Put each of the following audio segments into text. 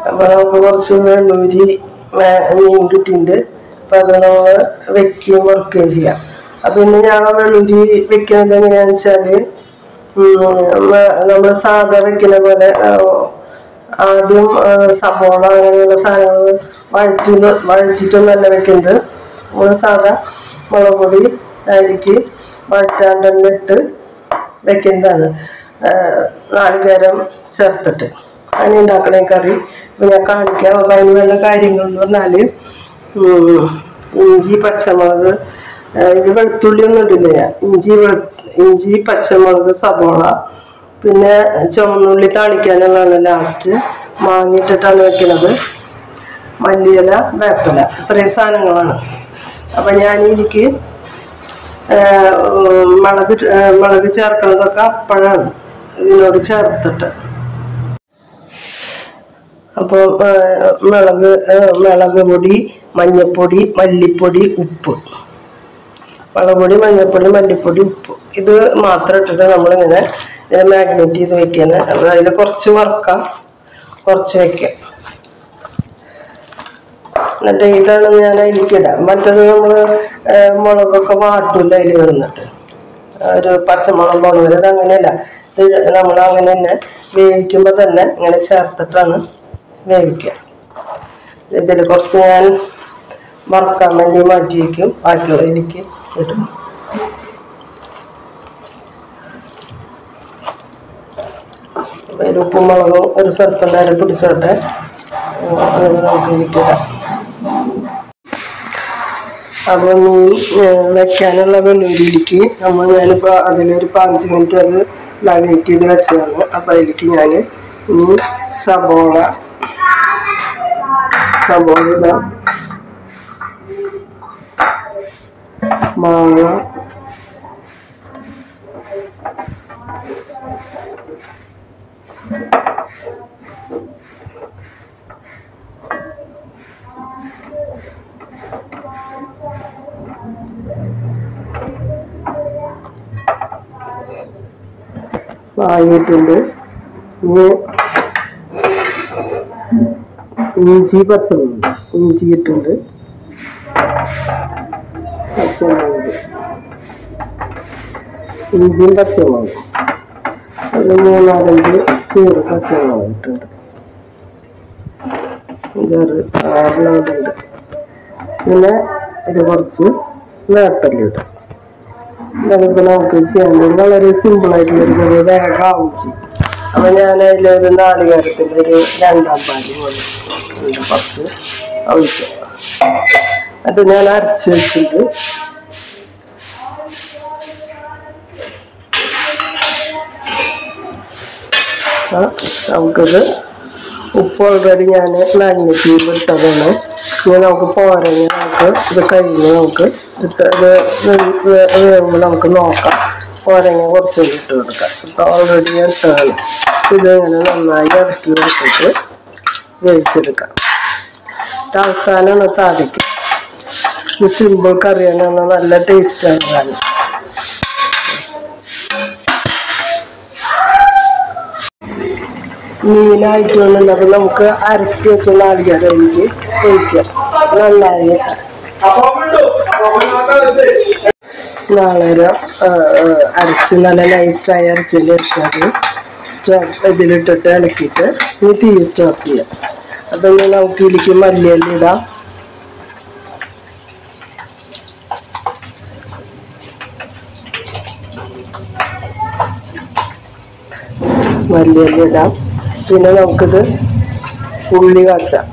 അപ്പോൾ നമുക്ക് കുറച്ച് വെള്ളൂരി മീൻ കിട്ടിയിട്ടുണ്ട്. അപ്പോൾ അത് നമ്മൾ വെക്കുകയും വറുക്കുകയും ചെയ്യാം. അപ്പം ഇന്ന് ഞാൻ വെള്ളൂരി വെക്കുന്നത് എങ്ങനെയാണെന്ന് വെച്ചാൽ നമ്മൾ സാധാ വെക്കുന്ന പോലെ ആദ്യം സവോള അങ്ങനെയുള്ള സാധനങ്ങൾ വഴറ്റിയിട്ടൊന്നല്ല വെക്കുന്നത്. നമ്മൾ സാധാ മുളക് പൊടി അതിലേക്ക് വഴറ്റാണ്ട് തന്നെ ഇട്ട് വെക്കുന്നതാണ്, നാളികേരം ചേർത്തിട്ട്. അതിന് ഉണ്ടാക്കണ കറി ഇപ്പം ഞാൻ കാണിക്കാം. അപ്പം അതിന് വേണ്ട കാര്യങ്ങളെന്ന് പറഞ്ഞാൽ ഇഞ്ചി, പച്ചമുളക്, ഇത് വെളുത്തുള്ളി ഒന്നും ഇട്ടില്ല ഞാൻ. ഇഞ്ചി, പച്ചമുളക്, സവോള, പിന്നെ ചുവന്നുള്ളി താളിക്കാനുള്ളതാണ് ലാസ്റ്റ്. മാങ്ങിയിട്ടിട്ടാണ് വെക്കുന്നത്. മല്ലിയില, വേപ്പില, ഇത്രയും സാധനങ്ങളാണ്. അപ്പം ഞാനിതിലേക്ക് മുളക് ചേർക്കുന്നതൊക്കെ അപ്പോഴാണ് ഇതിനോട് ചേർത്തിട്ട്. അപ്പോൾ മുളക് പൊടി, മഞ്ഞൾപ്പൊടി, മല്ലിപ്പൊടി, ഉപ്പ്, മുളക് പൊടി, മഞ്ഞൾപ്പൊടി, മല്ലിപ്പൊടി, ഉപ്പ്, ഇത് മാത്രം ഇട്ടിട്ട് നമ്മളിങ്ങനെ ഇതിനെ മാഗ്നേറ്റ് ചെയ്ത് വയ്ക്കുകയാണ്. അപ്പോൾ അതിൽ കുറച്ച് വറുക്കാം, കുറച്ച് വയ്ക്കാം. എന്നിട്ട് ഇതാണ് ഞാൻ അതിലേക്ക് ഇടാം. മറ്റത് നമ്മൾ മുളകൊക്കെ വാട്ടില്ല അതിൽ കിടന്നിട്ട് ഒരു പച്ചമുളക് മുളക്. ഇത് അങ്ങനെയല്ല, ഇത് നമ്മൾ അങ്ങനെ തന്നെ വേവിക്കുമ്പോൾ തന്നെ ഇങ്ങനെ ചേർത്തിട്ടാണ് വേവിക്കുക. ഇതിൽ കുറച്ച് ഞാൻ വറുക്കാൻ വേണ്ടി മാറ്റി വയ്ക്കും, ബാക്കിയുള്ളതിലേക്ക് ഇടും. അതിൽ ഉപ്പും മുളകും ഒരു സ്വല്പം നേരം പിടിച്ചോട്ടെ, നമുക്ക് ഇതിലേക്കിടാം. അപ്പോൾ മീൻ വെക്കാനുള്ള വെള്ളൂരിയിലേക്ക് ഞാനിപ്പോൾ അതിലൊരു 5 മിനിറ്റ് അത് മാഗ്നേറ്റ് ചെയ്ത് വെച്ചതാണ്. അപ്പോൾ അതിലേക്ക് ഞാൻ ഇനി സവോള ഇടാം, മാങ്ങ, വാങ്ങിയിട്ടുണ്ട്. ഇഞ്ചി, പച്ചമുളക്, ഇഞ്ചി ഇട്ടുണ്ട്, പച്ചമുളക്, ഇഞ്ചിയും പച്ചമുളകും ഒരു 3-4 കീറ് പച്ചമുളക് ഇട്ടുണ്ട്, 6 പിന്നെ ഒരു കുറച്ച് വേപ്പില. ഇതൊക്കെ നമുക്ക് ചെയ്യാൻ വളരെ സിമ്പിളായിട്ടുള്ളൊരു കറി, വേഗമാവും ചെയ്യും. അപ്പം ഞാൻ അതിലൊരു നാളികേരത്തിൻ്റെ ഒരു 2-ാം പാല് പോലെ കുറച്ച് ഒഴിക്കാം. അത് ഞാൻ അരച്ച് വെച്ചിട്ട് നമുക്കിത് ഉപ്പ് ഓൾറെഡി ഞാൻ മാഗ്നേറ്റ് ചെയ്ത് ഇട്ടതാണ്. ഇനി നമുക്ക് പോരങ്ങ നമുക്ക് ഇത് കഴിഞ്ഞ് നമുക്ക് വേകുമ്പോൾ നമുക്ക് നോക്കാം. പോരങ്ങ കുറച്ച് ഇട്ട് കൊടുക്കാം. ഇപ്പം ഓൾറെഡി ഞാൻ ഇട്ടതാണ്. ഇതിങ്ങനെ നന്നായി ഇറക്കി എടുത്തിട്ട് വേവിച്ചെടുക്കാം. അവസാനമാണ് താളിക്കുക. ഇത് സിമ്പിൾ കറിയാണ്, നല്ല ടേസ്റ്റാണ് കാണാൻ. മീനായിട്ട് വന്നിട്ട് അപ്പം നമുക്ക് അരച്ച് വെച്ച നാളികേരത്തിലേക്ക് ഒഴിക്കാം. നന്നായി നാളേരം അരച്ച് നല്ല നൈസായി അരച്ചതിൻ്റെ എടുക്കാതെ ഇതിലിട്ടിട്ട് ഇളക്കിയിട്ട് ഇനി തീ സ്റ്റോപ്പ് ചെയ്യാം. അപ്പം ഇനി നമുക്ക് ഇതിലേക്ക് മല്ലിയില ഇടാം. മല്ലിയില ഇടാം. പിന്നെ നമുക്കിത് ഉള്ളി കാച്ചാം.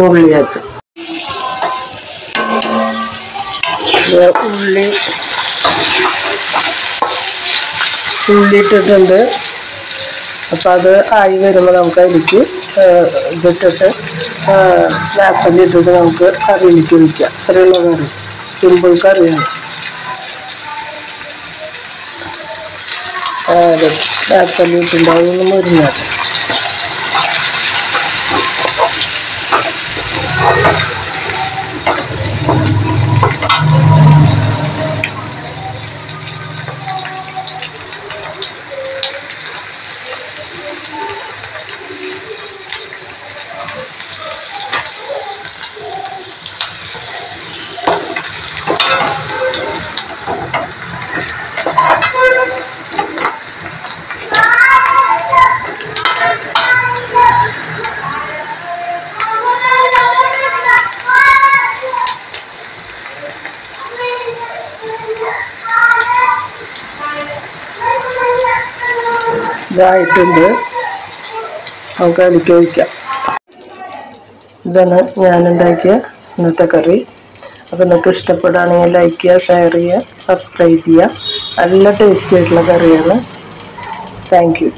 ഉള്ളി കാച്ചാം. ഉള്ളി ഇട്ടിട്ടുണ്ട്. അപ്പം അത് ആയി വരുമ്പോൾ നമുക്ക് അതിലേക്ക് ഇതിട്ടിട്ട് വേപ്പില ഇട്ടിട്ട് നമുക്ക് കറിയിലേക്ക് ഒഴിക്കാം. അത്രയുള്ള കറി, സിമ്പിൾ കറിയാണ്. അതെ, വേപ്പില ഇട്ടുണ്ടാവും മുരിഞ്ഞാൽ. ഇതായിട്ടുണ്ട്. നമുക്ക് അതിലേക്ക് ഒഴിക്കാം. ഇതാണ് ഞാനുണ്ടാക്കിയ ഇന്നത്തെ കറി. അപ്പോൾ നിങ്ങൾക്ക് ഇഷ്ടപ്പെടുകയാണെങ്കിൽ ലൈക്ക് ചെയ്യുക, ഷെയർ ചെയ്യുക, സബ്സ്ക്രൈബ് ചെയ്യുക. നല്ല ടേസ്റ്റി ആയിട്ടുള്ള കറിയാണ്. Thank you.